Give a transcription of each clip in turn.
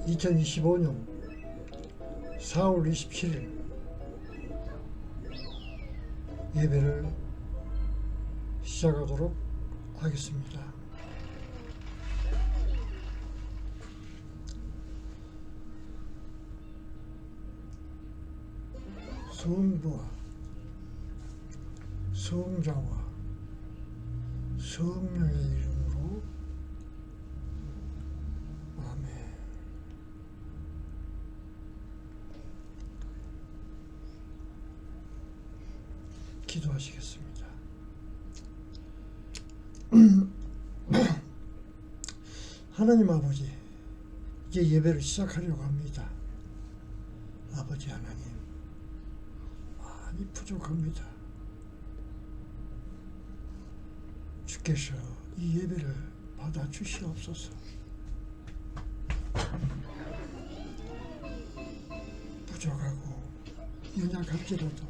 2025년 4월 27일 예배를 시작하도록 하겠습니다. 성부와 성자와 성령의 이름으로 아멘. 기도하시겠습니다. 하나님 아버지, 이제 예배를 시작하려고 합니다. 아버지 하나님, 많이 부족합니다. 주께서 이 예배를 받아 주시옵소서. 부족하고 연약할지라도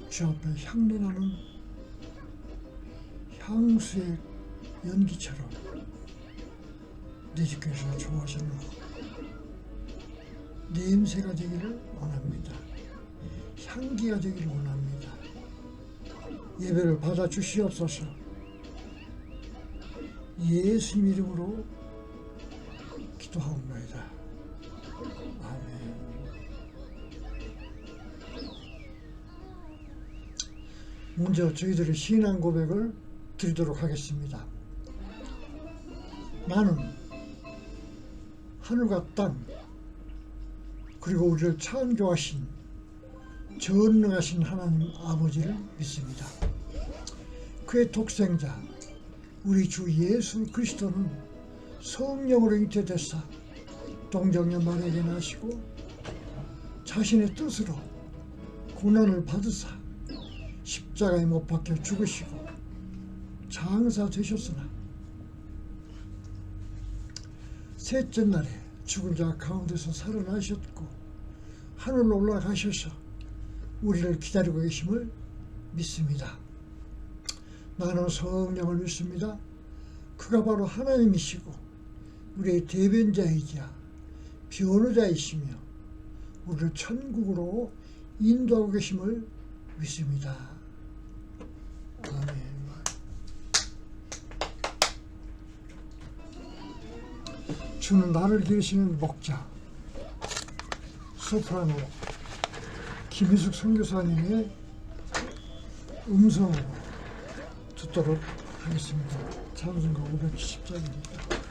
주 앞에 향내나는 향수의 연기처럼 내 주께서 좋아하시는 냄새가 되기를 원합니다. 향기가 되기를 원합니다. 예배를 받아 주시옵소서. 예수님 이름으로 기도하옵나이다. 아멘. 먼저 저희들의 신앙 고백을 드리도록 하겠습니다. 나는 하늘과 땅 그리고 우리를 창조하신 전능하신 하나님 아버지를 믿습니다. 그의 독생자 우리 주 예수 그리스도는 성령으로 잉태되사 동정녀 마리아에게 나시고 자신의 뜻으로 고난을 받으사 십자가에 못 박혀 죽으시고 장사되셨으나 셋째 날에 죽은 자 가운데서 살아나셨고 하늘로 올라가셔서 우리를 기다리고 계심을 믿습니다. 나는 성령을 믿습니다. 그가 바로 하나님이시고 우리의 대변자이자 변호자이시며 우리를 천국으로 인도하고 계심을 믿습니다. 아멘. 주는 나를 기르시는 목자 소프라노 김희숙 선교사님의 음성으로 듣도록 하겠습니다. 찬송가 570장입니다.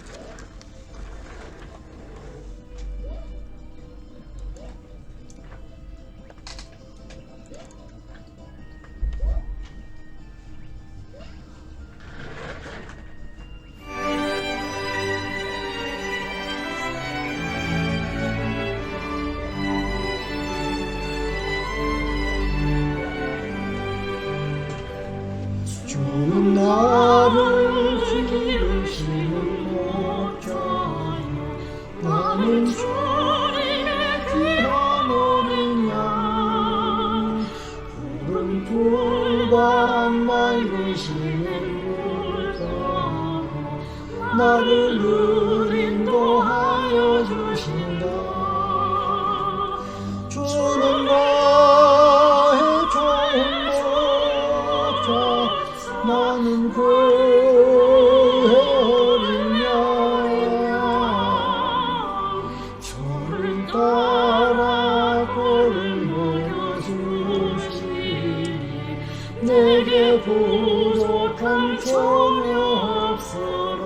주는 나를 기르시는 목자여 나는 주님의 귀한 어린 양 푸른 풀밭 맑으시는 물가로 나를 인도하여 주신다. 주는 나의 좋은 목자 나는 그의 어린 양 저를 따라 꼴을 먹여주시니 내게 부족함 전혀 없어라.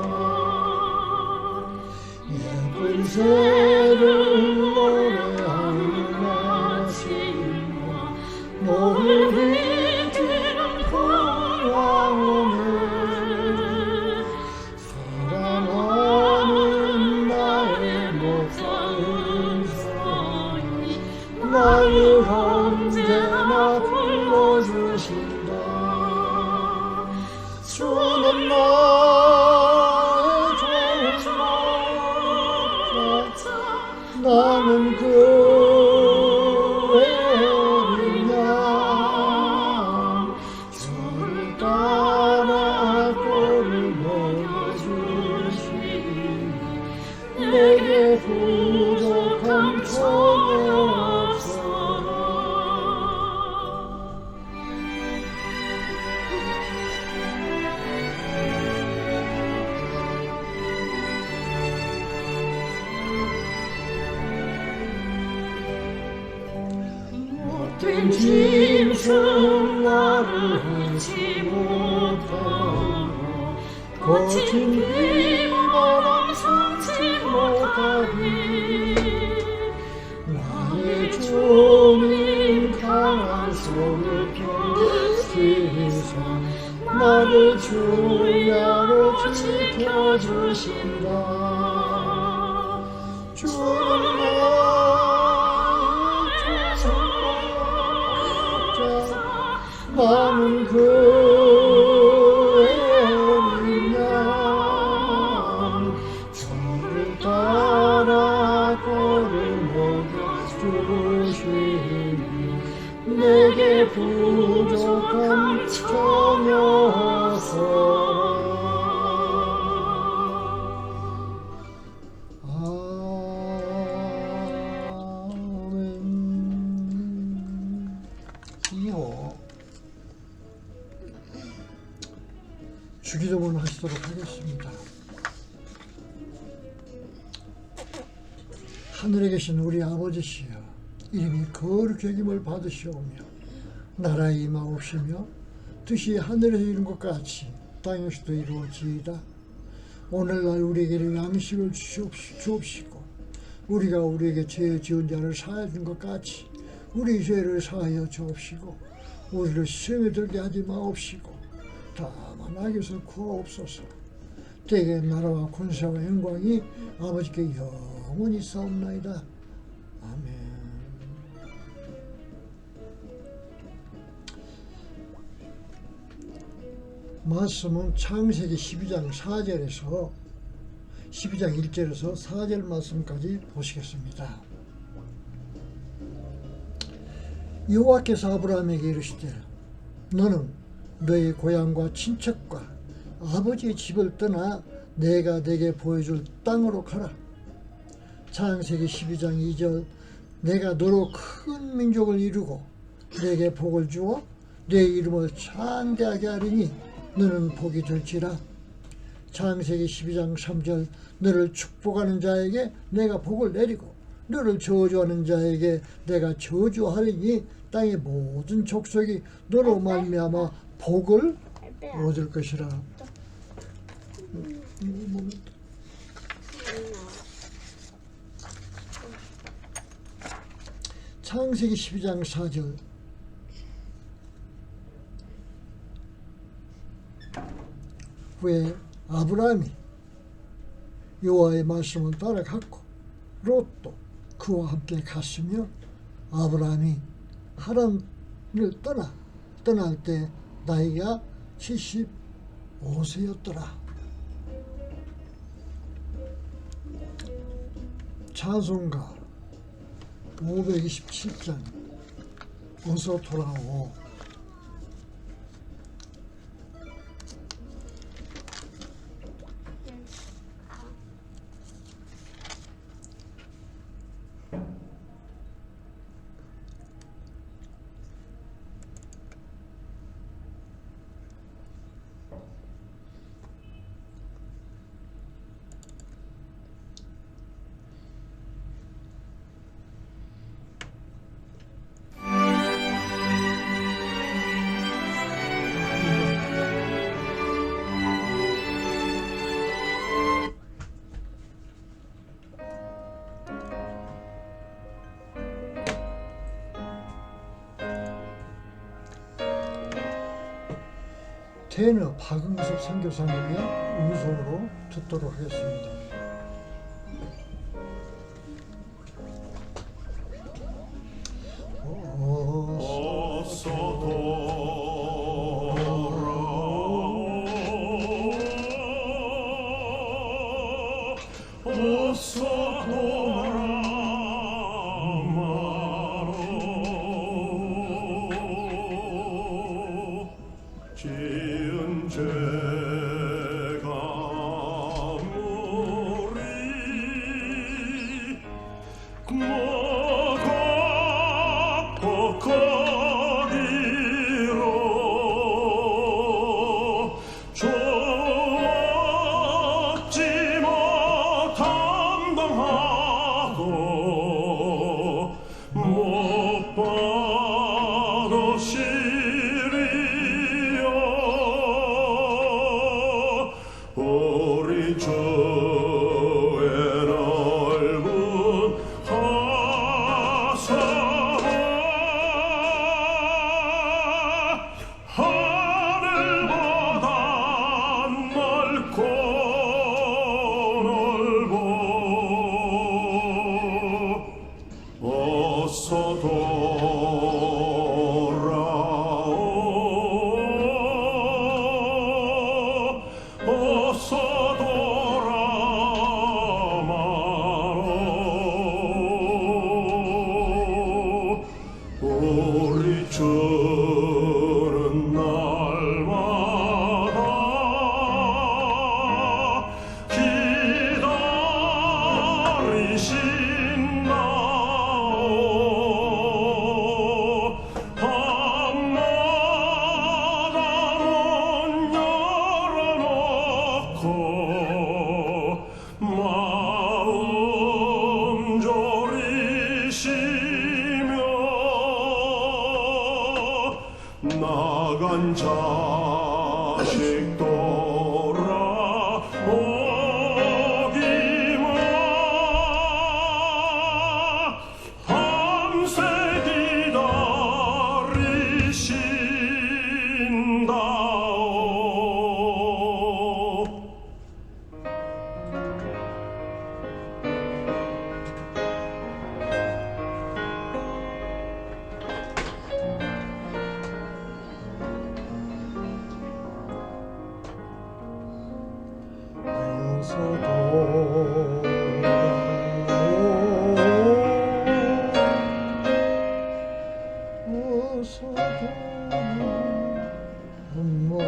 예쁜 새를 노래하는 아침과 노을 나를 언제나 불러주신다. 주는 나의 좋은 목자 나는 그의 어린 양 저를 따라 꼴을 먹여주시니 내 큰 짐승 나를 하지 못하고 거친 비바람 삼지 못하리 나의 주님 강한 손을 펴시사 나를 주야로 지켜주신다 주는 나의 주자 나는 그의 어린 양 저를 따라 걸음먹여주시니 내게 부족함 전혀 없어라 아멘. 이호 주기도문 하시도록 하겠습니다. 하늘에 계신 우리 아버지시여 이름이 거룩히 여김을 받으시오며 나라의 임하옵시며 뜻이 하늘에서 이룬 것 같이 땅에서도 이루어지이다. 오늘날 우리에게 양식을 주옵시고 우리가 우리에게 죄 지은 자를 사하여 준 것 같이 우리 죄를 사하여 주옵시고 우리를 시험에 들게 하지 마옵시고 다만 악에서 구하옵소서. 대개 나라와 권세와 영광이 아버지께 영원히 있사옵나이다. 아멘. 말씀은 창세기 12장 4절에서 12장 1절에서 4절 말씀까지 보시겠습니다. 여호와께서 아브라함에게 이르시되 너는 너의 고향과 친척과 아버지의 집을 떠나 내가 네게 보여줄 땅으로 가라. 창세기 12장 2절 내가 너로 큰 민족을 이루고 네게 복을 주어 네 이름을 창대하게 하리니 너는 복이 될지라. 창세기 12장 3절 너를 축복하는 자에게 내가 복을 내리고 너를 저주하는 자에게 내가 저주하리니 땅의 모든 족속이 너로 말미암아 복을 얻을 것이라. 창세기 12장 4절 후에 아브라함이 여호와의 말씀을 따라갔고 롯도 그와 함께 갔으며 아브라함이 하란을 떠날 때 나이가 75세였더라. 찬송가 527장 어서 돌아오. 테너 박응섭 선교사님의 음성으로 듣도록 하겠습니다. 어서 돌아오 어서 돌아마로 지은 죄가 무리 뭐가 거기로 좁지 못한 방하고 못 봐 다시 돌아오기만 밤새 기다리신다오. 어서 돌아오 어서 돌아오마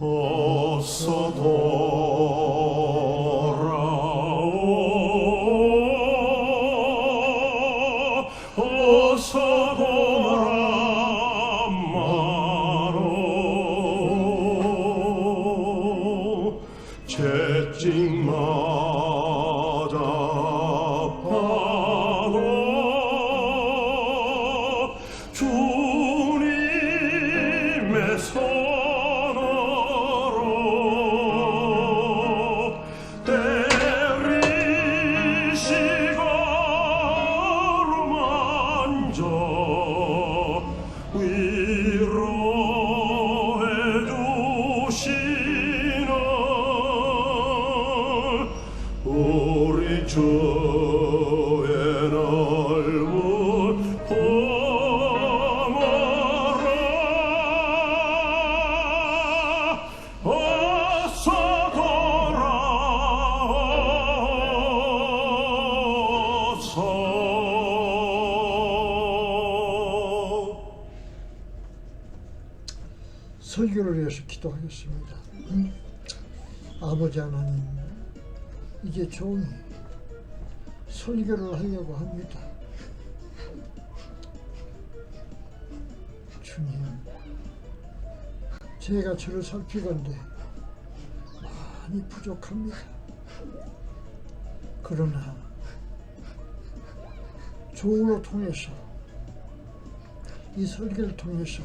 어서 돌아오. 어서 돌아마로. 채찍마다 파도 주님의 손으로 때리시고 만져 위로해 주시는 우리 주의 넓은 품어라. 어서 돌아오소. 설교를 위해서 기도하겠습니다. 아버지 하나님, 이제 종이 설교를 하려고 합니다. 주님, 제가 저를 살피건대 많이 부족합니다. 그러나 종으로 통해서, 이 설교를 통해서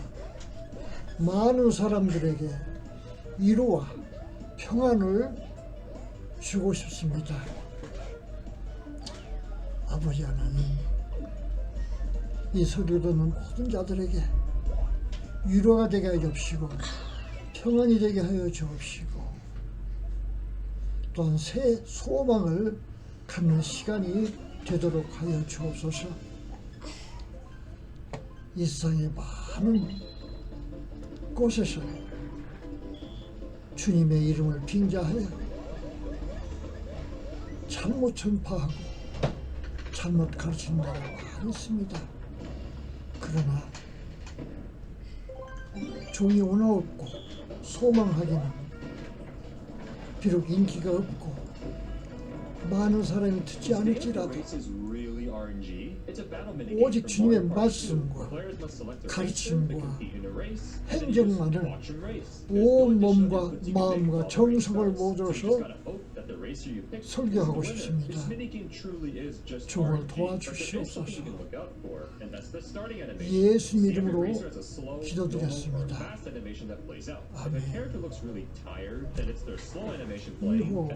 많은 사람들에게 위로와 평안을 주고 싶습니다. 아버지 하나님, 이 설교 듣는 모든 자들에게 위로가 되게 하여 주옵시고 평안이 되게 하여 주옵시고 또한 새 소망을 갖는 시간이 되도록 하여 주옵소서. 이 세상의 많은 곳에서 주님의 이름을 빙자하여 잘못 전파하고 잘못 가르치는 나라가 많이 있습니다. 그러나 종이 원하없고 소망하기는 비록 인기가 없고 많은 사람이 듣지 않을지라도 오직 주님의 말씀과 가르침과 행정만을 온 몸과 마음과 정성을 모아서 설교하고 싶습니다. 종을 도와주시옵소서. 예수님 이름으로 기도드렸습니다. 아멘. 이호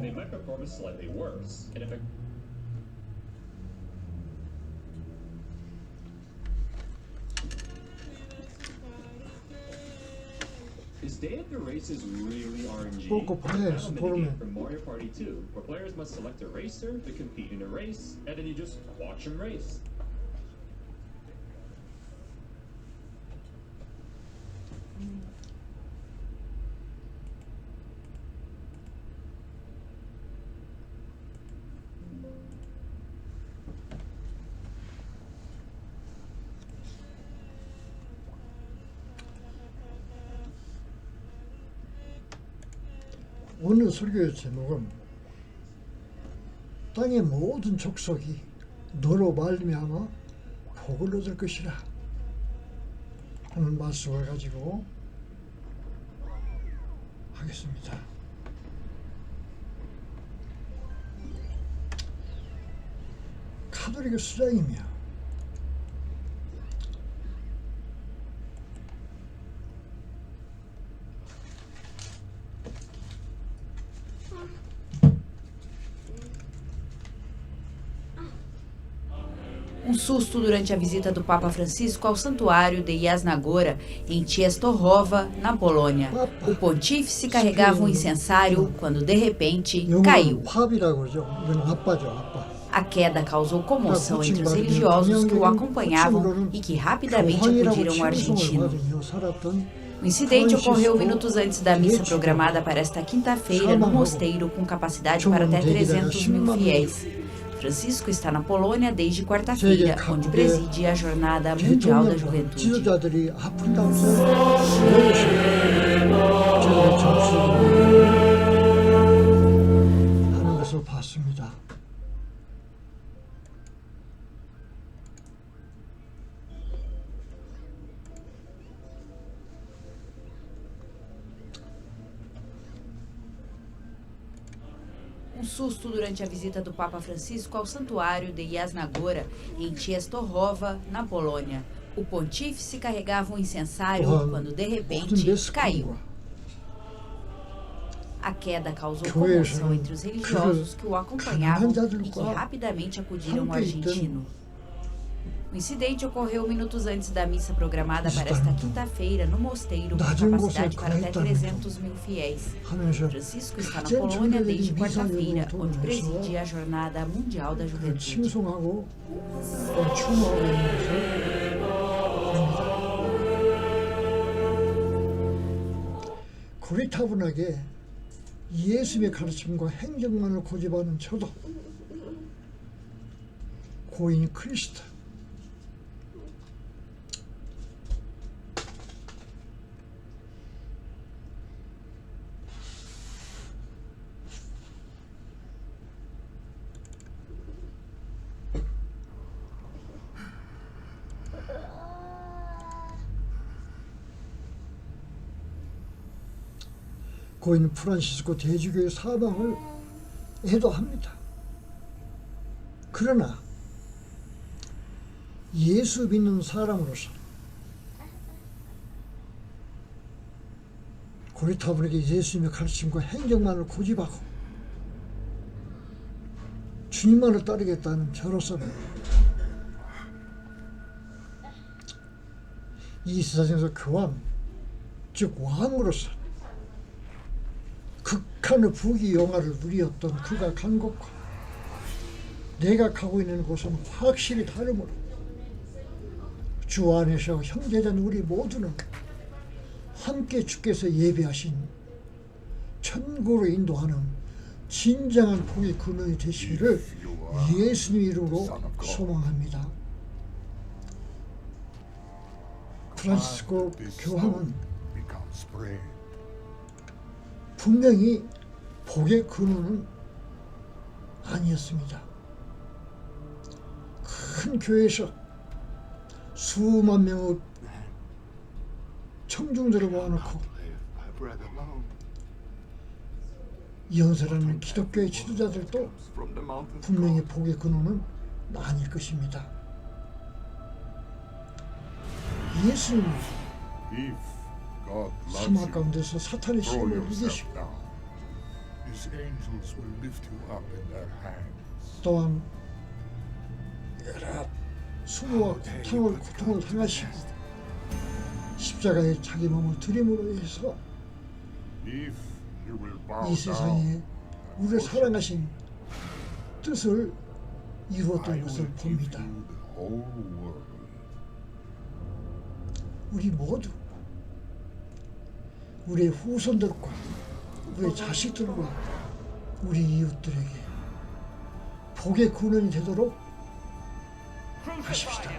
Is Day of the Races really RNG? Poco players, It's a por minigame me. from Mario Party 2, where players must select a racer to compete in a race, and then you just watch them race. 오늘 설교의 제목은 땅의 모든 족속이 너로 말미암아 복을 얻을 것이라 하는 말씀을 가지고 하겠습니다. 카톨릭의 수장이며 susto durante a visita do Papa Francisco ao santuário de Jasnagora, em Częstochowa, na Polônia. O pontífice carregava um incensário quando, de repente, caiu. 영어는 팝이라고 그러죠. 이건 아빠죠, 아빠. A queda causou comoção entre os religiosos que o acompanhavam e que rapidamente acudiram ao argentino. O incidente ocorreu minutos antes da missa programada para esta quinta-feira no mosteiro com capacidade para até 300 mil fiéis. Francisco está na Polônia desde quarta-feira, onde preside a Jornada Mundial da Juventude. 지도자들이 아프다면서 제가 접수를 하는 것을 봤습니다. Um susto durante a visita do Papa Francisco ao santuário de Jasnagora, em Częstochowa, na Polônia. O pontífice carregava um incensário quando, de repente, caiu. A queda causou comoção entre os religiosos que o acompanhavam e que rapidamente acudiram ao argentino. O incidente ocorreu minutos antes da missa programada para esta quinta-feira no mosteiro com capacidade para até 300 mil fiéis. Francisco está na Polônia desde quarta-feira, onde preside a Jornada Mundial da Juventude. 칭송하고 또 추모하고 있는 것을 봅니다. 고리타분하게 예수의 가르침과 행정만을 고집하는 저도 고인 크리스트 고인 프란시스코 대주교의 사망을 애도합니다. 그러나 예수 믿는 사람으로서 고리타분하게 예수님의 가르침과 행정만을 고집하고 주님만을 따르겠다는 저로서는 이 세상에서 교황, 즉 왕으로서 극한의 부귀 영화를 누리었던 그가 간 곳과 내가 가고 있는 곳은 확실히 다르므로 주 안에서 형제된 우리 모두는 함께 주께서 예비하신 천국으로 인도하는 진정한 복의 근원이 되시기를 예수님 이름으로 소망합니다. 프란시스코 교황은 분명히 복의 근원은 아니었습니다. 큰 교회에서 수만 명의 청중들을 모아놓고 연설하는 기독교의 지도자들도 분명히 복의 근원은 아닐 것입니다. 예수님은 사막 가운데서 사탄의 힘을 이기시고 또한 여러 수고와 고통을 당하시고 십자가에 자기 몸을 드림으로 해서 이 세상에 우리를 사랑하신 뜻을 이루었던 것을 봅니다. 우리 모두 우리의 후손들과 우리의 자식들과 우리 이웃들에게 복의 근원이 되도록 하십시다.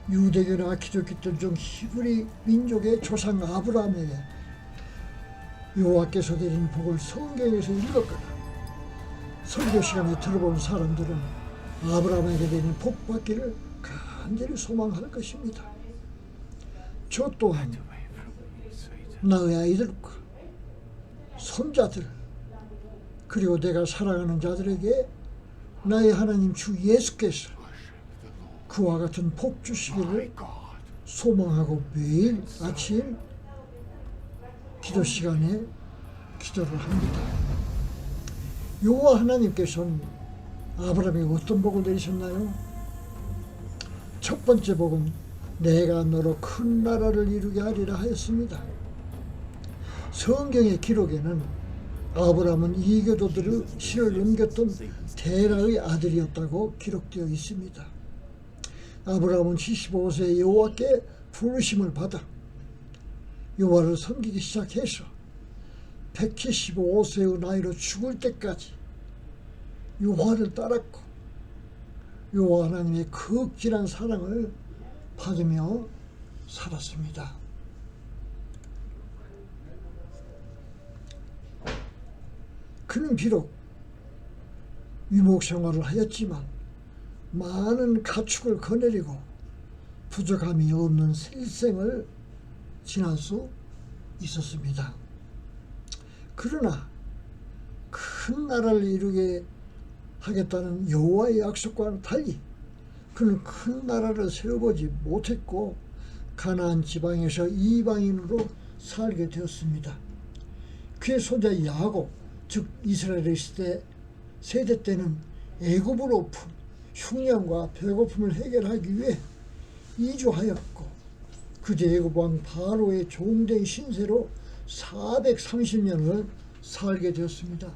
유대교나 기독교 중 히브리 민족의 조상 아브라함에게 여호와께서 내린 복을 성경에서 읽었거나 설교 시간에 들어본 사람들은 아브라함에게 내린 복 받기를 간절히 소망할 것입니다. 저 또한 나의 아이들과 손자들 그리고 내가 사랑하는 자들에게 나의 하나님 주 예수께서 그와 같은 복 주시기를 소망하고 매일 아침 기도 시간에 기도를 합니다. 여호와 하나님께서는 아브라함이 어떤 복을 내리셨나요? 첫 번째 복은 내가 너로 큰 나라를 이루게 하리라 하였습니다. 성경의 기록에는 아브라함은 이교도들의 신을 넘겼던 데라의 아들이었다고 기록되어 있습니다. 아브라함은 75세에 여호와께 부르심을 받아 여호와를 섬기기 시작해서 175세의 나이로 죽을 때까지 여호와를 따랐고 여호와 하나님의 극진한 사랑을 받으며 살았습니다. 그는 비록 유목 생활을 하였지만 많은 가축을 거느리고 부족함이 없는 일생을 지날 수 있었습니다. 그러나 큰 나라를 이루게 하겠다는 여호와의 약속과는 달리 그는 큰 나라를 세워보지 못했고 가나안 지방에서 이방인으로 살게 되었습니다. 그의 손자 야곱, 즉 이스라엘의 세대 때는 애굽으로 흉년과 배고픔을 해결하기 위해 이주하였고 그제 애굽 왕 바로의 종된 신세로 430년을 살게 되었습니다.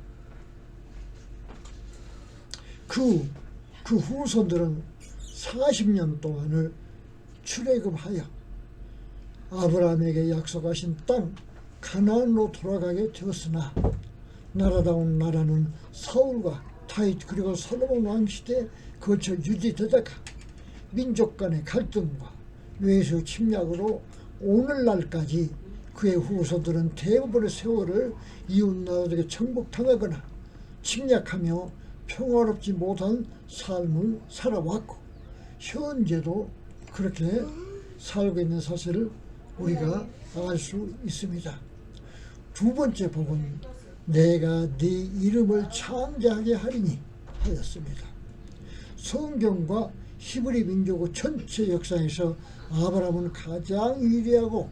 그 후손들은 40년 동안을 출애굽하여 아브라함에게 약속하신 땅 가나안으로 돌아가게 되었으나 나라다운 나라는 사울과 다윗 그리고 솔로몬 왕 시대에 거쳐 유지되다가 민족 간의 갈등과 외수 침략으로 오늘날까지 그의 후손들은 대부분의 세월을 이웃 나라들에게 정복당하거나 침략하며 평화롭지 못한 삶을 살아왔고 현재도 그렇게 살고 있는 사실을 우리가 알 수 있습니다. 두 번째 복은 내가 네 이름을 창대하게 하리니 하였습니다. 성경과 히브리 민족의 전체 역사에서 아브라함은 가장 위대하고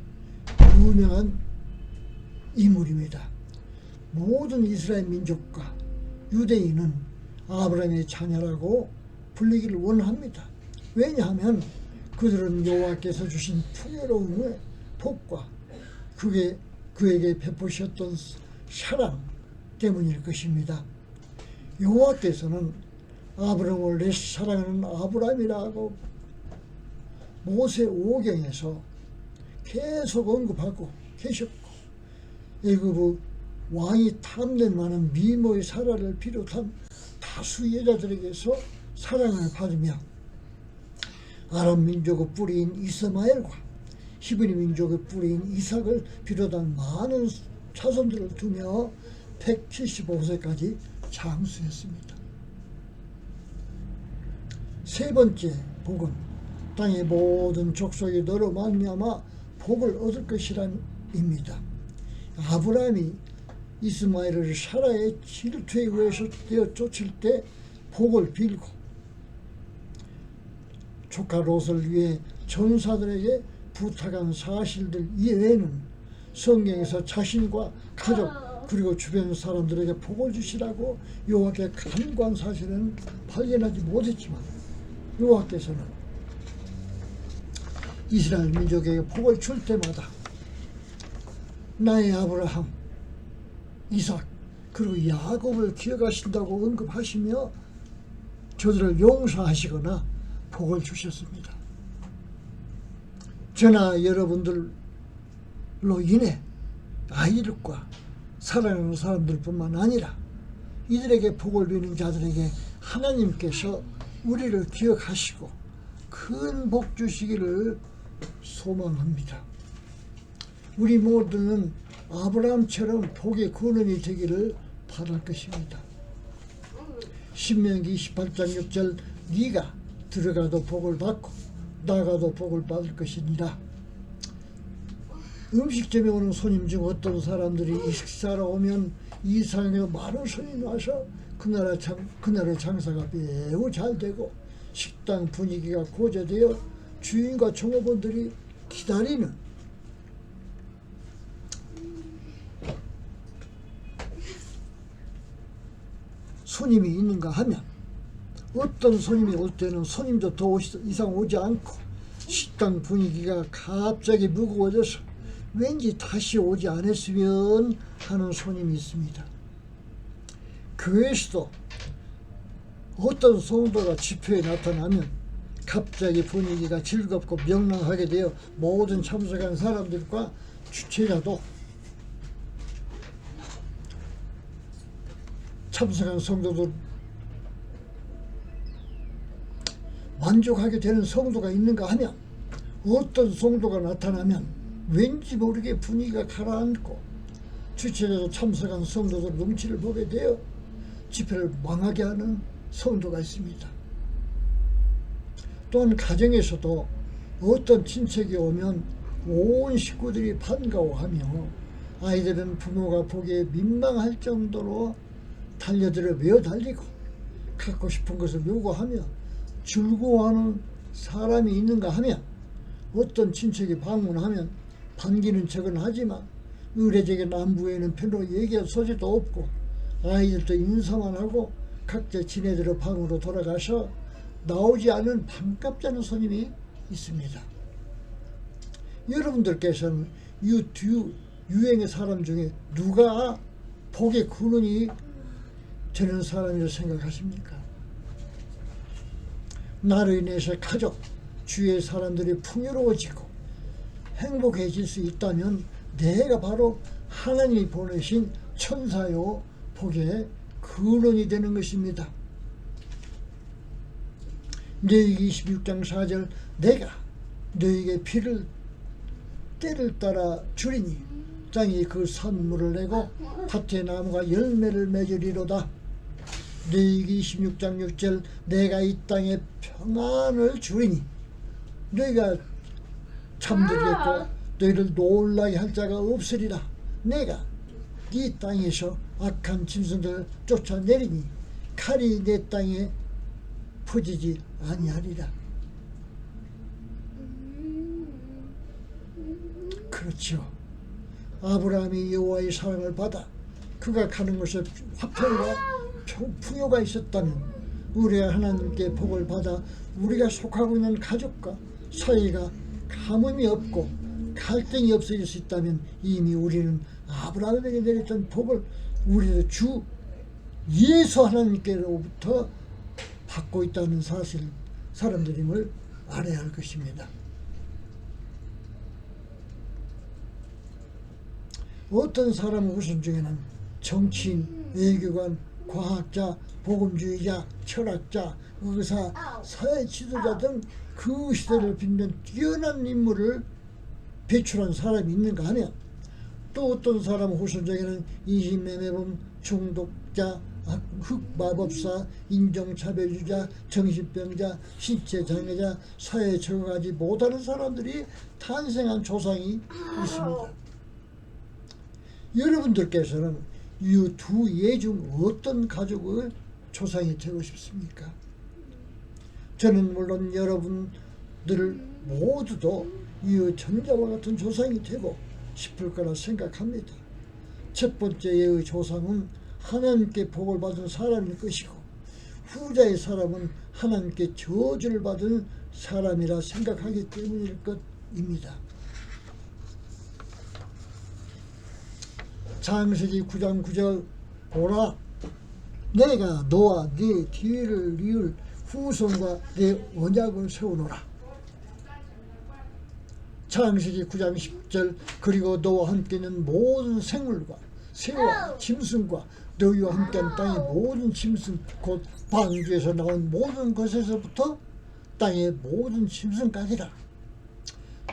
유명한 인물입니다. 모든 이스라엘 민족과 유대인은 아브라함의 자녀라고 불리기를 원합니다. 왜냐하면 그들은 여호와께서 주신 풍요로움의 복과 그에게 베푸셨던 사랑 때문일 것입니다. 여호와께서는 아브라함을 내 사랑하는 아브라함이라고 모세 5경에서 계속 언급하고 계셨고 애굽의 왕이 탐낸 많은 미모의 사라를 비롯한 다수 여자들에게서 사랑을 받으며 아람 민족의 뿌리인 이스마엘과 히브리 민족의 뿌리인 이삭을 비롯한 많은 자손들을 두며 175세까지 장수했습니다. 세 번째 복은 땅의 모든 족속이 너로 말미암아 복을 얻을 것이란입니다. 아브라함이 이스마엘을 사라의 질투에 의해서 되어 쫓을 때 복을 빌고 조카 롯을 위해 전사들에게 부탁한 사실들 이외에는 성경에서 자신과 가족 그리고 주변 사람들에게 복을 주시라고 여호와께 간구한 사실은 발견하지 못했지만 여호와께서는 이스라엘 민족에게 복을 줄 때마다 나의 아브라함, 이삭 그리고 야곱을 기억하신다고 언급하시며 저들을 용서하시거나 복을 주셨습니다. 저나 여러분들로 인해 아이들과 사랑하는 사람들뿐만 아니라 이들에게 복을 비는 자들에게 하나님께서 우리를 기억하시고 큰 복 주시기를 소망합니다. 우리 모두는 아브라함처럼 복의 근원이 되기를 바랄 것입니다. 신명기 28장 6절 네가 들어가도 복을 받고 나가도 복을 받을 것이니라. 음식점에 오는 손님 중 어떤 사람들이 이 식사로 오면 이상하게 많은 손님이 와서 그 나라의 장사가 매우 잘 되고 식당 분위기가 고조되어 주인과 종업원들이 기다리는 손님이 있는가 하면 어떤 손님이 올 때는 손님도 더 이상 오지 않고 식당 분위기가 갑자기 무거워져서 왠지 다시 오지 않았으면 하는 손님이 있습니다. 교회에서도 어떤 성도가 집회에 나타나면 갑자기 분위기가 즐겁고 명랑하게 되어 모든 참석한 사람들과 주최자도 참석한 성도들 만족하게 되는 성도가 있는가 하면 어떤 성도가 나타나면 왠지 모르게 분위기가 가라앉고 주최자도 참석한 성도들 눈치를 보게 되어 집회를 망하게 하는 성도가 있습니다. 또한 가정에서도 어떤 친척이 오면 온 식구들이 반가워하며 아이들은 부모가 보기에 민망할 정도로 달려들어 메어 달리고 갖고 싶은 것을 요구하며 즐거워하는 사람이 있는가 하면 어떤 친척이 방문하면 반기는 척은 하지만 의례적인 안부에는 별로 얘기할 소지도 없고 아이들도 인사만 하고 각자 지네들의 방으로 돌아가서 나오지 않은 반갑지 않은 손님이 있습니다. 여러분들께서는 이 두 유행의 사람 중에 누가 복의 근원이 되는 사람이라고 생각하십니까? 나로 인해서 가족, 주위의 사람들이 풍요로워지고 행복해질 수 있다면 내가 바로 하나님이 보내신 천사요 복의 근원이 되는 것입니다. 레위기 26장 4절 내가 너에게 피를 때를 따라 주리니 땅이 그 산물을 내고 밭의 나무가 열매를 맺으리로다. 레위기 26장 6절 내가 이 땅에 평안을 주리니 너희가 잠들겠고 너희를 놀라게 할 자가 없으리라. 내가 네 땅에서 악한 짐승들을 쫓아내리니 칼이 내 땅에 퍼지지 아니하리라. 그렇죠. 아브라함이 여호와의 사랑을 받아 그가 가는 곳에 화평과 풍요가 있었다면 우리가 하나님께 복을 받아 우리가 속하고 있는 가족과 사이가 가뭄이 없고 갈등이 없어질 수 있다면 이미 우리는 아브라함에게 내렸던 복을 우리도 주 예수 하나님께로부터 받고 있다는 사실 사람들임을 알아야 할 것입니다. 어떤 사람 우선 중에는 정치인, 외교관, 과학자, 복음주의자, 철학자, 의사, 사회 지도자 등 그 시대를 빛낸 뛰어난 인물을 배출한 사람이 있는가 하면 또 어떤 사람 후손적에는 인신매매범, 중독자, 흑마법사, 인종차별주자, 정신병자, 신체장애자, 사회에 적응하지 못하는 사람들이 탄생한 조상이 있습니다. 여러분들께서는 이 두 예 중 어떤 가족의 조상이 되고 싶습니까? 저는 물론 여러분들 모두도 이 전자와 같은 조상이 되고 싶을 거라 생각합니다. 첫 번째 예의 조상은 하나님께 복을 받은 사람일 것이고 후자의 사람은 하나님께 저주를 받은 사람이라 생각하기 때문일 것입니다. 창세기 9장 9절 보라 내가 너와 네 뒤를 이을 후손과 내 언약을 세우노라. 창세기 9장 10절 그리고 너와 함께 있는 모든 생물과 새와 짐승과 너희와 함께한 땅의 모든 짐승 곧 방주에서 나온 모든 것에서부터 땅의 모든 짐승까지라.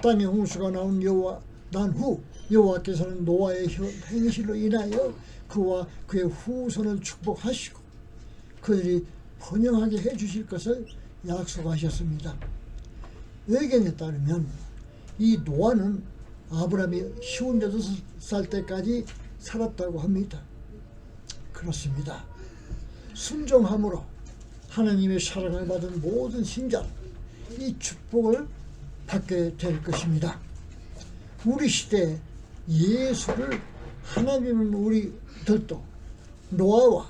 땅의 홍수가 난 후 여호와께서는 노아의 행실로 인하여 그와 그의 후손을 축복하시고 그들이 번영하게 해주실 것을 약속하셨습니다. 외경에 따르면 이 노아는 아브라함이 58살 때까지 살았다고 합니다. 그렇습니다. 순종함으로 하나님의 사랑을 받은 모든 신자 이 축복을 받게 될 것입니다. 우리 시대에 예수를 하나님은 우리들도 노아와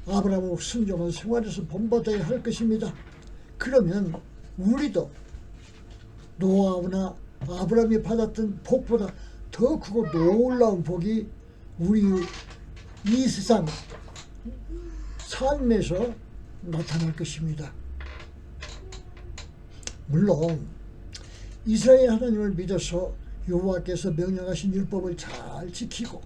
아브라함의 순종한 생활에서 본받아야 할 것입니다. 그러면 우리도 노아나 아브라함이 받았던 복보다 더 크고 놀라운 복이 우리 이 세상 삶에서 나타날 것입니다. 물론 이스라엘 하나님을 믿어서 여호와께서 명령하신 율법을 잘 지키고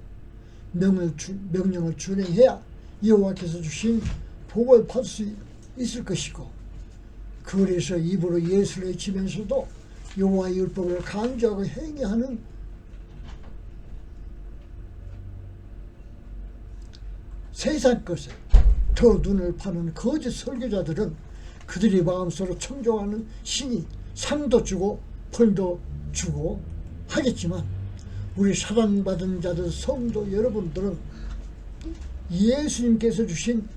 명령을 준행해야 여호와께서 주신 복을 받을 수 있을 것이고, 그래서 입으로 예수를 외치면서도 여호와의 율법을 강조하고 행위하는 세상 것에 더 눈을 파는 거짓 설교자들은 그들이 마음속으로 청종하는 신이 상도 주고 벌도 주고 하겠지만, 우리 사랑받은 자들 성도 여러분들은 예수님께서 주신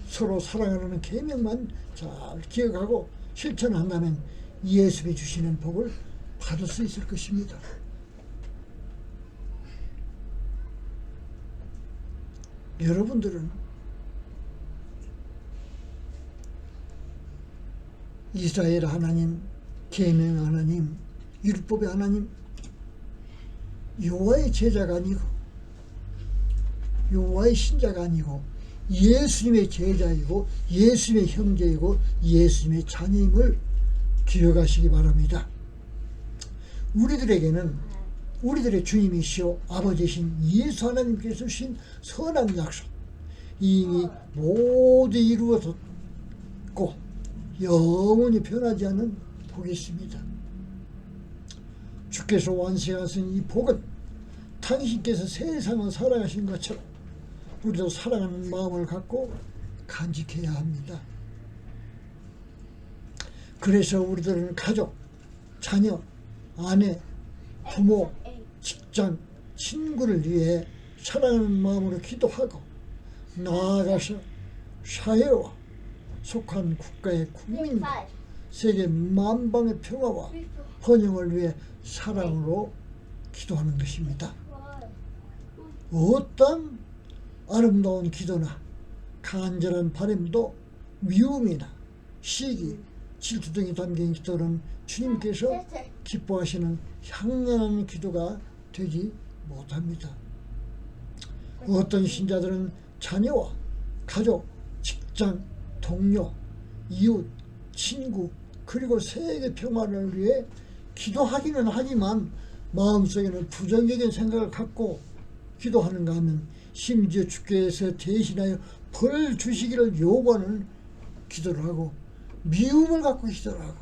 서로 사랑하는 계명만 잘 기억하고 실천한다면 예수님이 주시는 복을 받을 수 있을 것입니다. 여러분들은 이스라엘 하나님, 계명 하나님, 율법의 하나님, 여호와의 제자가 아니고 여호와의 신자가 아니고 예수님의 제자이고 예수님의 형제이고 예수님의 자녀임을 기억하시기 바랍니다. 우리들에게는 우리들의 주님이시오 아버지신 예수 하나님께서 주신 선한 약속, 이미 모두 이루어졌고 영원히 변하지 않는 복이 있습니다. 주께서 완성하신 이 복은 당신께서 세상을 사랑하신 것처럼 우리도 사랑하는 마음을 갖고 간직해야 합니다. 그래서 우리들은 가족, 자녀, 아내, 부모, 직장, 친구를 위해 사랑하는 마음으로 기도하고, 나아가서 사회와 속한 국가의 국민과 세계 만방의 평화와 번영을 위해 사랑으로 기도하는 것입니다. 어떤 아름다운 기도나 간절한 바람도 미움이나 시기, 질투 등이 담긴 기도는 주님께서 기뻐하시는 향연한 기도가 되지 못합니다. 어떤 신자들은 자녀와 가족, 직장, 동료, 이웃, 친구, 그리고 세계 평화를 위해 기도하기는 하지만 마음속에는 부정적인 생각을 갖고 기도하는가 하면 심지어 주께서 대신하여 벌 주시기를 요구하는 기도를 하고 미움을 갖고 기도를 하고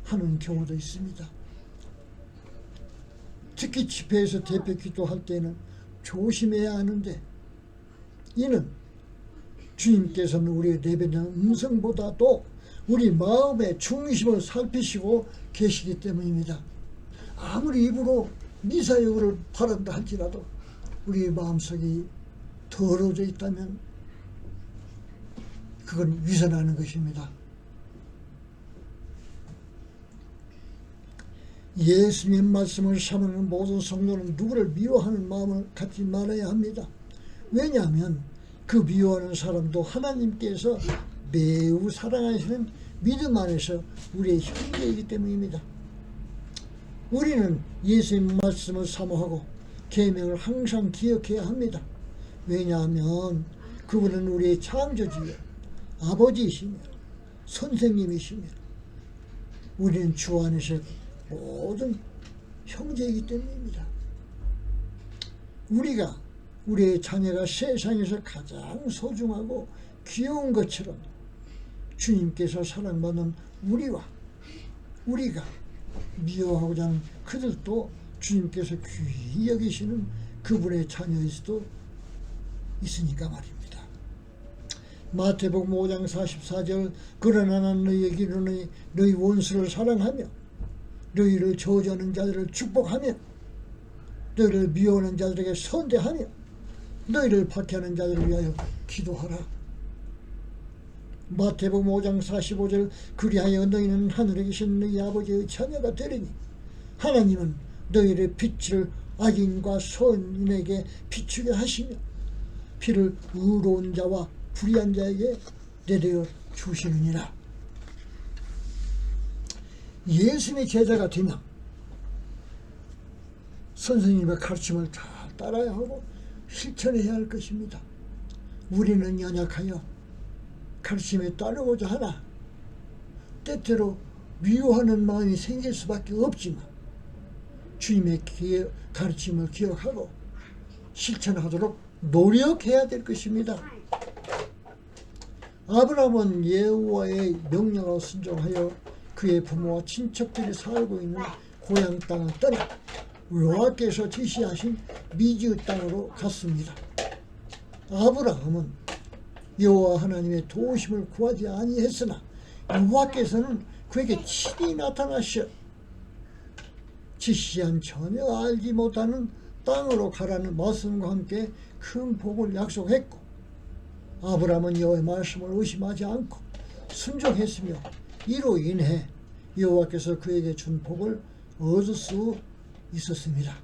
하는 경우도 있습니다. 특히 집회에서 대표 기도할 때는 조심해야 하는데, 이는 주님께서는 우리의 내뱉는 음성보다도 우리 마음의 중심을 살피시고 계시기 때문입니다. 아무리 입으로 미사여구를 바란다 할지라도 우리의 마음속이 더러워져 있다면 그건 위선하는 것입니다. 예수님의 말씀을 삼는 모든 성도는 누구를 미워하는 마음을 갖지 말아야 합니다. 왜냐하면 그 미워하는 사람도 하나님께서 매우 사랑하시는 믿음 안에서 우리의 형제이기 때문입니다. 우리는 예수님 말씀을 사모하고 계명을 항상 기억해야 합니다. 왜냐하면 그분은 우리의 창조주요 아버지이시며 선생님이시며 우리는 주 안에서 모든 형제이기 때문입니다. 우리의 자녀가 세상에서 가장 소중하고 귀여운 것처럼 주님께서 사랑받는 우리가 미워하고자 하는 그들도 주님께서 귀히 여기시는 그분의 자녀일 수도 있으니까 말입니다. 마태복음 5장 44절 그러나 나는 너희에게 이르노니 너희 원수를 사랑하며 너희를 저주하는 자들을 축복하며 너희를 미워하는 자들에게 선대하며 너희를 박해하는 자들을 위하여 기도하라. 마태복음 5장 45절 그리하여 너희는 하늘에 계신 너희 아버지의 자녀가 되리니 하나님은 너희의 빛을 악인과 선인에게 비추게 하시며 피를 의로운 자와 불의한 자에게 내려 주시느니라. 예수님의 제자가 되면 선생님의 가르침을 잘 따라야 하고 실천해야 할 것입니다. 우리는 연약하여 가르침에 따르고자 하나 때때로 미워하는 마음이 생길 수밖에 없지만 주님의 가르침을 기억하고 실천하도록 노력해야 될 것입니다. 아브라함은 여호와의 명령을 순종하여 그의 부모와 친척들이 살고 있는 고향 땅을 떠나 여호와께서 지시하신 미지의 땅으로 갔습니다. 아브라함은 여호와 하나님의 도우심을 구하지 아니했으나 여호와께서는 그에게 친히 나타나셔 지시한 전혀 알지 못하는 땅으로 가라는 말씀과 함께 큰 복을 약속했고, 아브라함은 여호와의 말씀을 의심하지 않고 순종했으며 이로 인해 여호와께서 그에게 준 복을 얻을 수 있었습니다.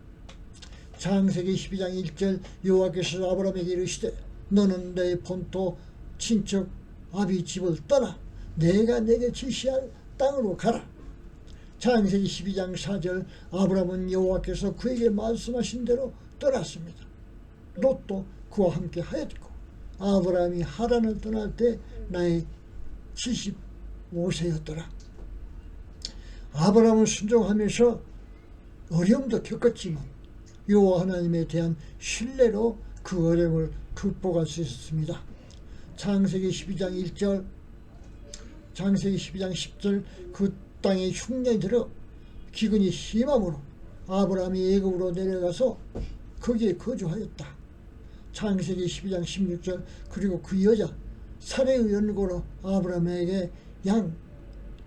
창세기 12장 1절 여호와께서 아브라함에게 이르시되 너는 내 본토 친척 아비 집을 떠나 내가 내게 지시할 땅으로 가라. 창세기 12장 4절 아브라함은 여호와께서 그에게 말씀하신 대로 떠났습니다. 롯도 그와 함께 하였고 아브라함이 하란을 떠날 때 나이 75세였더라. 아브라함은 순종하면서 어려움도 겪었지만 여호와 하나님에 대한 신뢰로 그 어려움을 극복할 수 있었습니다. 창세기 12장 1절 창세기 12장 10절 그 땅에 흉년이 들어 기근이 심함으로 아브라함이 애굽으로 내려가서 거기에 거주하였다. 창세기 12장 16절 그리고 그 여자 사례의 연고로 아브라함에게 양,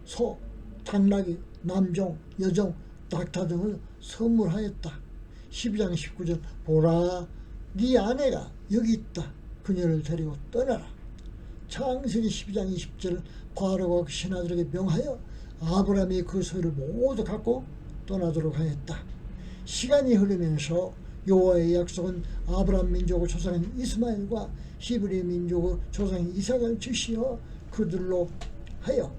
소, 당나귀, 남종, 여종, 낙타 등을 선물하였다. 12장 19절 보라 네 아내가 여기 있다. 그녀를 데리고 떠나라. 창세기 12장 20절 바로가 그 신하들에게 명하여 아브라함이 그 소유를 모두 갖고 떠나도록 하였다. 시간이 흐르면서 여호와의 약속은 아브라함 민족의 조상인 이스마엘과 히브리 민족의 조상인 이삭을 주시어 그들로 하여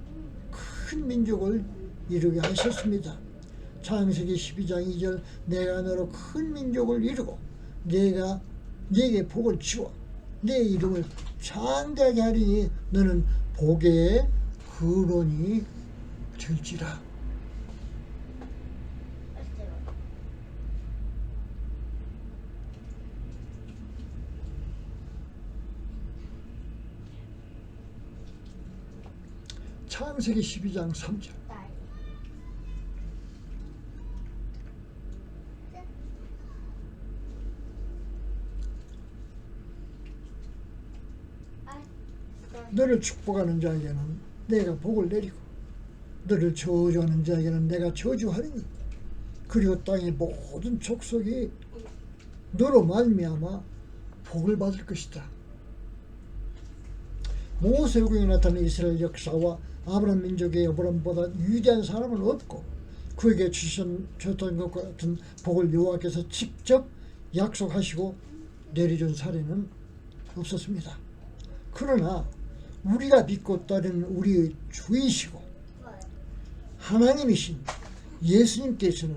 큰 민족을 이루게 하셨습니다. 창세기 12장 2절 내가 너로 큰 민족을 이루고 내가 네게 복을 주어 내 이름을 창대하게 하리니 너는 복의 근원이 될지라. 창세기 12장 3절 너를 축복하는 자에게는 내가 복을 내리고 너를 저주하는 자에게는 내가 저주하리니 그리고 땅의 모든 족속이 너로 말미암아 복을 받을 것이다. 모세오경에 나타난 이스라엘 역사와 아브라함 민족의 아브라함보다 위대한 사람은 없고 그에게 주셨던 것과 같은 복을 여호와께서 직접 약속하시고 내려준 사례는 없었습니다. 그러나 우리가 믿고 따르는 우리의 주이시고 하나님이신 예수님께서는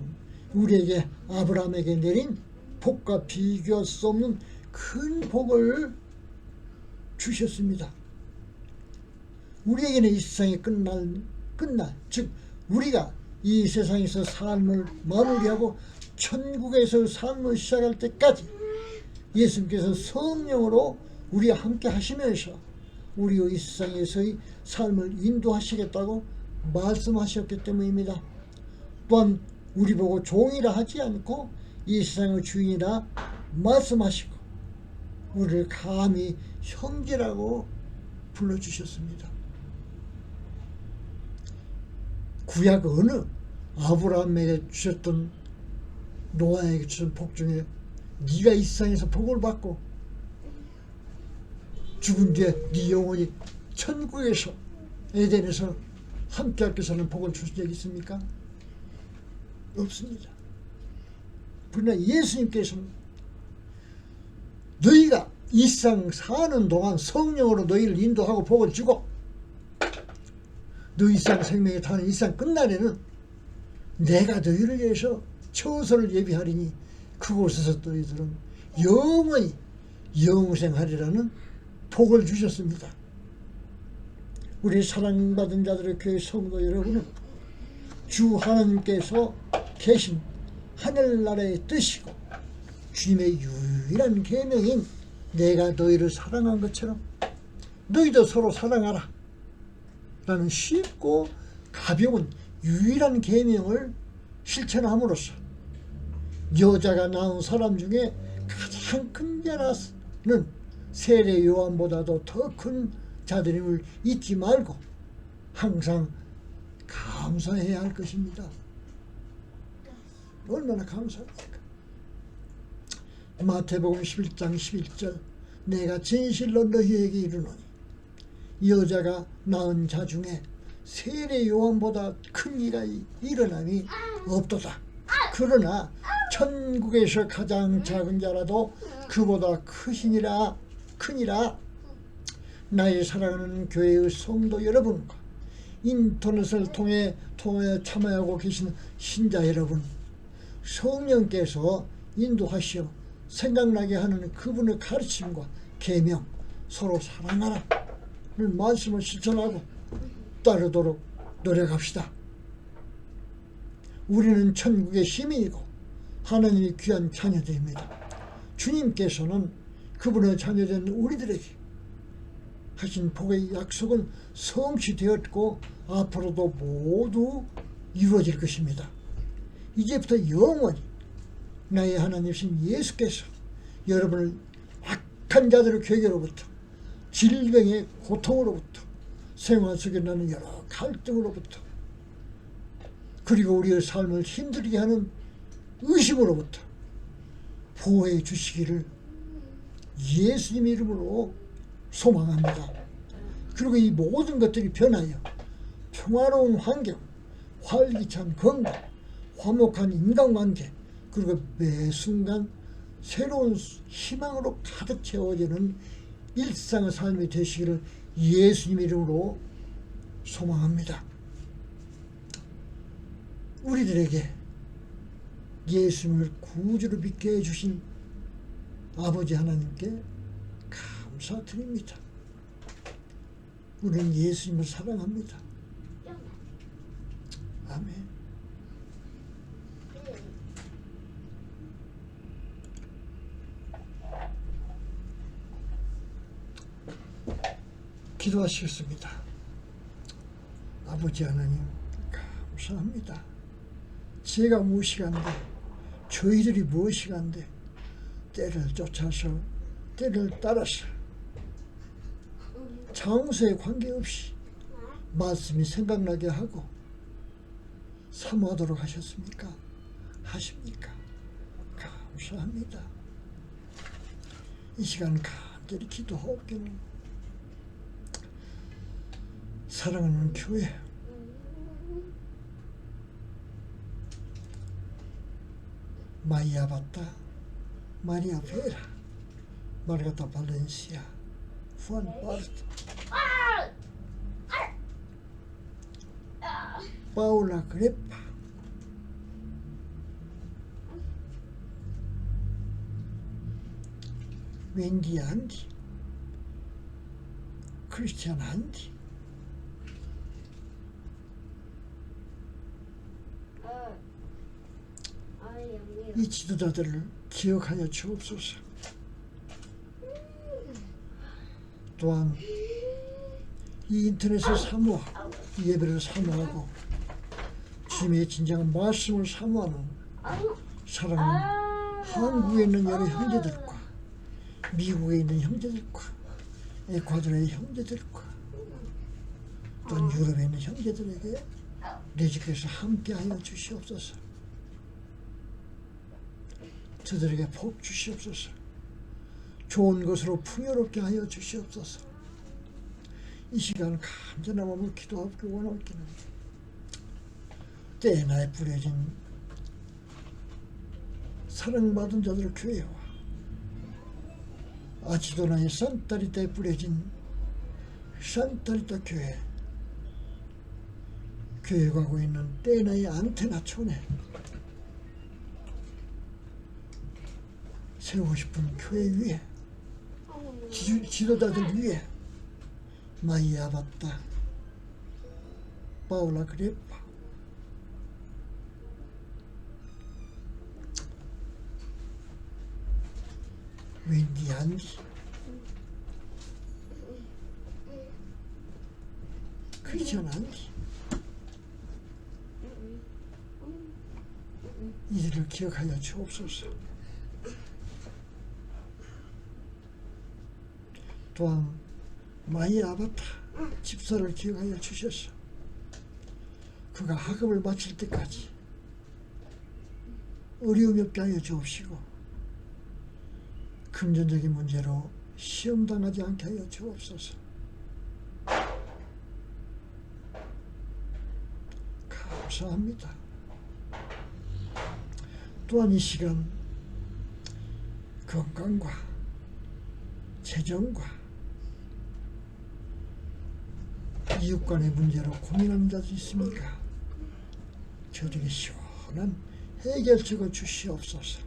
우리에게 아브라함에게 내린 복과 비교할 수 없는 큰 복을 주셨습니다. 우리에게는 이 세상이 끝날 즉 우리가 이 세상에서 삶을 마무리하고 천국에서 삶을 시작할 때까지 예수님께서 성령으로 우리와 함께 하시면서 우리의 이 세상에서의 삶을 인도하시겠다고 말씀하셨기 때문입니다. 또한 우리 보고 종이라 하지 않고 이 세상의 주인이라 말씀하시고 우리를 감히 형제라고 불러주셨습니다. 구약 어느 아브라함에게 주셨던 노아에게 주신 복 중에 네가 이 세상에서 복을 받고 죽은 뒤에 네 영혼이 천국에서 에덴에서 함께 할 것이라는 복을 주신 적이 있습니까? 없습니다. 그러나 예수님께서는 너희가 일상 사는 동안 성령으로 너희를 인도하고 복을 주고 너 일상 생명에 타는 일상 끝날에는 내가 너희를 위해서 처소를 예비하리니 그곳에서 너희들은 영원히 영생하리라는 복을 주셨습니다. 우리 사랑받은 자들의 교회 성도 여러분은 주 하나님께서 계신 하늘나라의 뜻이고 주님의 유일한 계명인 내가 너희를 사랑한 것처럼 너희도 서로 사랑하라 라는 쉽고 가벼운 유일한 계명을 실천함으로써 여자가 낳은 사람 중에 가장 큰 자는 세례 요한보다도 더 큰 자들임을 잊지 말고 항상 감사해야 할 것입니다. 얼마나 감사합니까? 마태복음 11장 11절 내가 진실로 너희에게 이르노니 여자가 낳은 자 중에 세례 요한보다 큰 이가 일어남이 없도다. 그러나 천국에서 가장 작은 자라도 그보다 크니라. 나의 사랑하는 교회의 성도 여러분과 인터넷을 통해 참여하고 계신 신자 여러분, 성령께서 인도하시어 생각나게 하는 그분의 가르침과 계명, 서로 사랑하라는 말씀을 실천하고 따르도록 노력합시다. 우리는 천국의 시민이고 하나님의 귀한 자녀들입니다. 주님께서는 그분의 자녀된 우리들에게 하신 복의 약속은 성취되었고 앞으로도 모두 이루어질 것입니다. 이제부터 영원히 나의 하나님이신 예수께서 여러분을 악한 자들의 괴계로부터 질병의 고통으로부터 생활 속에 나는 여러 갈등으로부터 그리고 우리의 삶을 힘들게 하는 의심으로부터 보호해 주시기를 예수님 이름으로 소망합니다. 그리고 이 모든 것들이 변하여 평화로운 환경, 활기찬 건강, 화목한 인간관계 그리고 매 순간 새로운 희망으로 가득 채워지는 일상의 삶이 되시기를 예수님 이름으로 소망합니다. 우리들에게 예수님을 구주로 믿게 해주신 아버지 하나님께 감사드립니다. 우리는 예수님을 사랑합니다. 아멘. 기도하시겠습니다. 아버지 하나님 감사합니다. 제가 무엇이간데 저희들이 무엇이간데 때를 쫓아서 때를 따라서 장소에 관계없이 말씀이 생각나게 하고 사모하도록 하셨습니까? 하십니까? 감사합니다. 이 시간 간절히 기도하옵기는 사랑하는 교회 마이아 바타, 마리아 베라, 마르가타 발렌시아, 후안 파르트, 파울라 그레파, 웬디 안디, 크리스티안 안디, 이 지도자들을 기억하여 주옵소서. 또한 이 인터넷을 사모하고 예배를 사모하고 주님의 진정한 말씀을 사모하는 사랑하는 한국에 있는 여러 형제들과 미국에 있는 형제들과 에콰도르의 형제들과 또한 유럽에 있는 형제들에게 내 주께서 함께하여 주시옵소서. 저들에게 복 주시옵소서. 좋은 것으로 풍요롭게 하여 주시옵소서. 이 시간 간절한 마음으로 기도하옵기 원하옵기는 때나에 뿌려진 사랑받은 자들의 교회와 아치도나의 산타리타에 뿌려진 산타리타 교회 가고 있는 떼나의 안테나 촌에 세우고 싶은 교회 위에 지도자들 위에 마이아 바타 파울라 그레파 윈디 안디 크리스천 안디 이들을 기억하여 주옵소서. 또한 마이 아바타 집사를 기억하여 주셔서 그가 학업을 마칠 때까지 어려움이 없게 하여 주옵시고 금전적인 문제로 시험당하지 않게 하여 주옵소서. 감사합니다. 또한 이 시간 건강과 재정과 이웃 간의 문제로 고민하는 자도 있습니까? 저에게 시원한 해결책을 주시옵소서.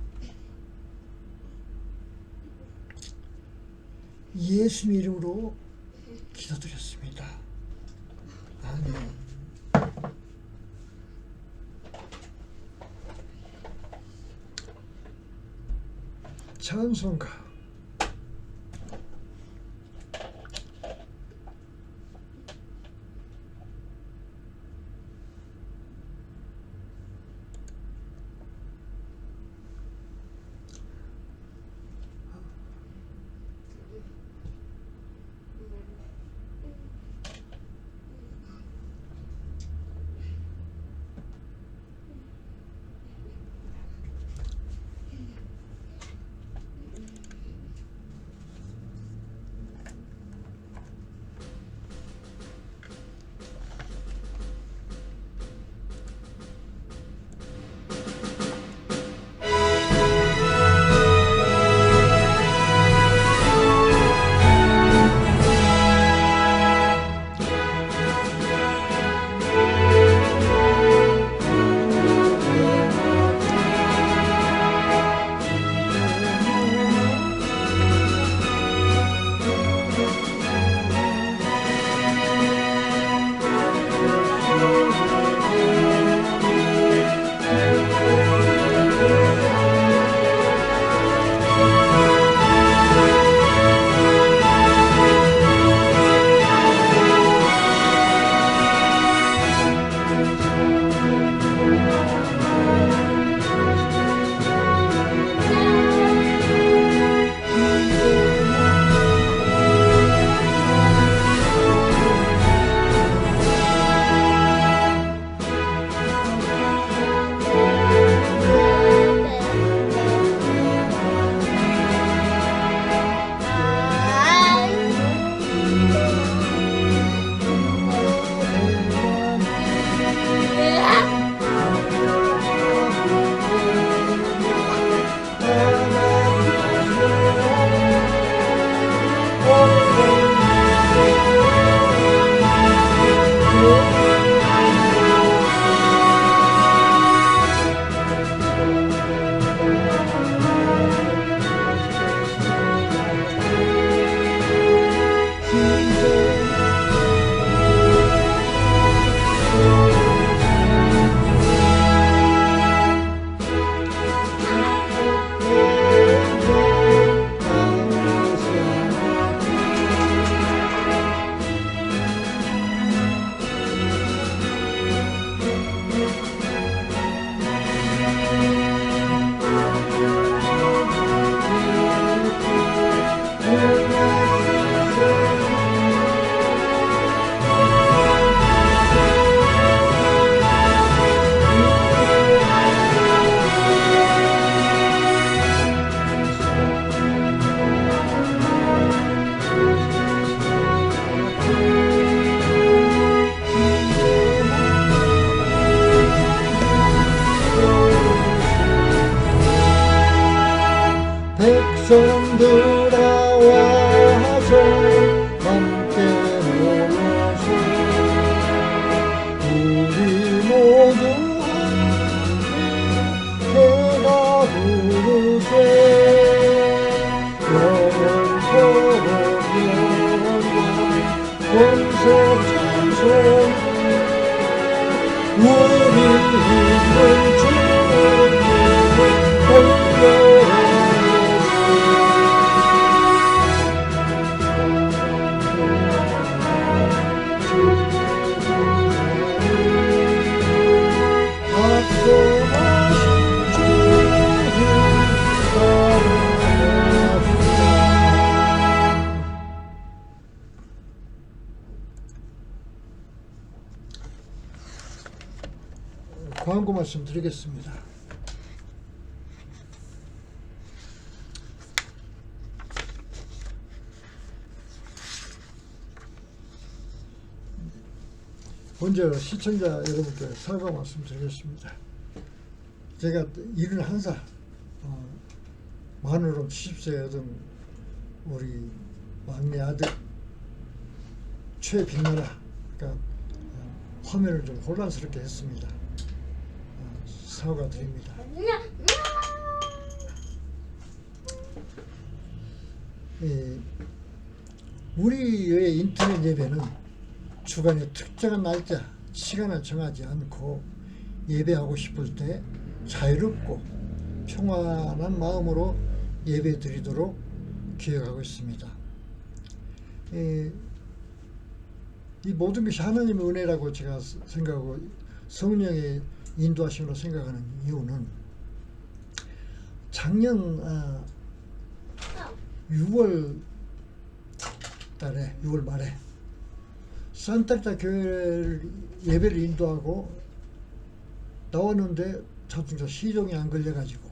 예수님 이름으로 기도드렸습니다. 아멘. 찬송가 백성들아 광고 말씀드리겠습니다. 먼저 시청자 여러분께 사과 말씀드리겠습니다. 제가 71살 만으로 70세에 얻은 우리 막내 아들 최빈나라 화면을 좀 혼란스럽게 했습니다. 사과드립니다. 우리의 인터넷 예배는 주간에 특정한 날짜, 시간을 정하지 않고 예배하고 싶을 때 자유롭고 평안한 마음으로 예배 드리도록 기획하고 있습니다. 이 모든 것이 하나님의 은혜라고 제가 생각하고 성령의 인도하심으로 생각하는 이유는 작년 6월 달에 6월 말에 산타리타 교회 예배를 인도하고 나왔는데 자동차 시동이 안 걸려가지고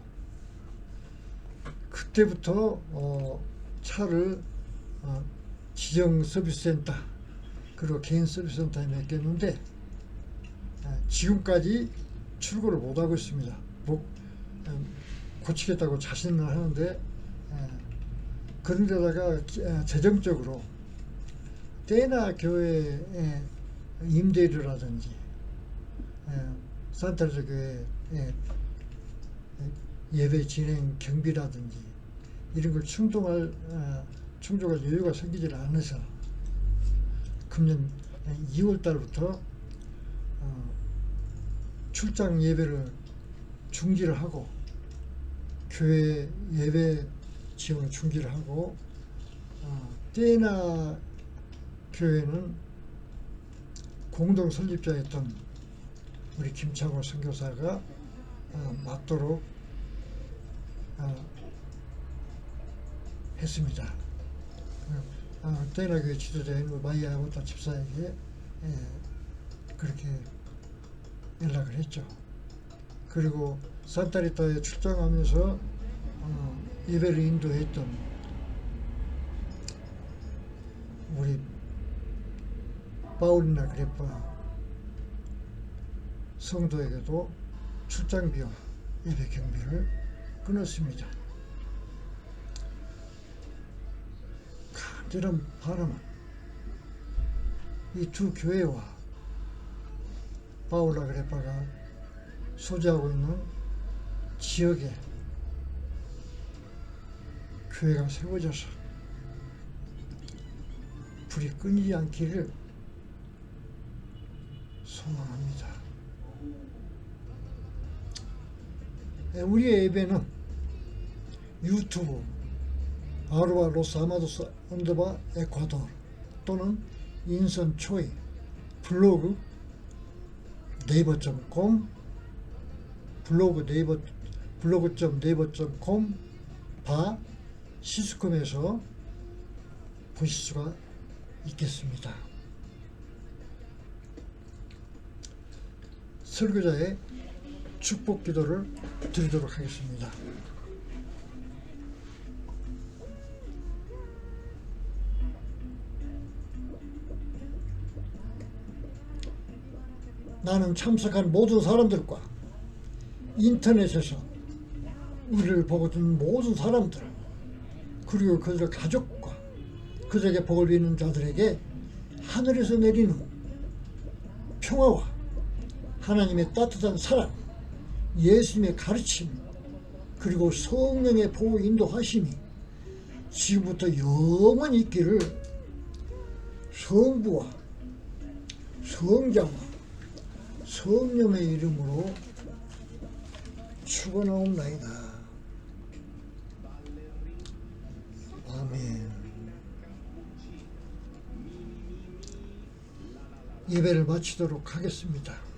그때부터 차를 지정 서비스센터 그리고 개인 서비스센터에 맡겼는데 지금까지 출고를 못하고 있습니다. 고치겠다고 자신을 하는데 그런 데다가 재정적으로 때나 교회의 임대료라든지 산타리타 교회 예배 진행 경비라든지 이런 걸 충족할 여유가 생기질 않아서 금년 2월 달부터 출장 예배를 중지를 하고 교회 예배 지원을 중지를 하고 때나 교회는 공동 설립자였던 우리 김창호 선교사가 맡도록 했습니다. 때나 교회 지도자인 마이야 오타 집사에게 그렇게 연락을 했죠. 그리고 산타리타에 출장하면서 예배를 인도했던 우리 파울리나 그레파 성도에게도 출장비와 예배 경비를 끊었습니다. 간절한 바람은 이 두 교회와 파울라 그레파가 소재하고 있는 지역에 교회가 세워져서 불이 끊이지 않기를 소망합니다. 우리의 예배는 유튜브 아루바 로스 아마도스 언더바 에콰도르 또는 인선 초이 블로그 네이버.com 블로그.네이버.com 바 시스콤에서 보실 수가 있겠습니다. 설교자의 축복 기도를 드리도록 하겠습니다. 나는 참석한 모든 사람들과 인터넷에서 우리를 보고 있는 모든 사람들 그리고 그들의 가족과 그들에게 복을 비는 자들에게 하늘에서 내리는 평화와 하나님의 따뜻한 사랑, 예수님의 가르침 그리고 성령의 보호 인도하심이 지금부터 영원히 있기를 성부와 성자와 성령의 이름으로 축원하옵나이다. 아멘. 예배를 마치도록 하겠습니다.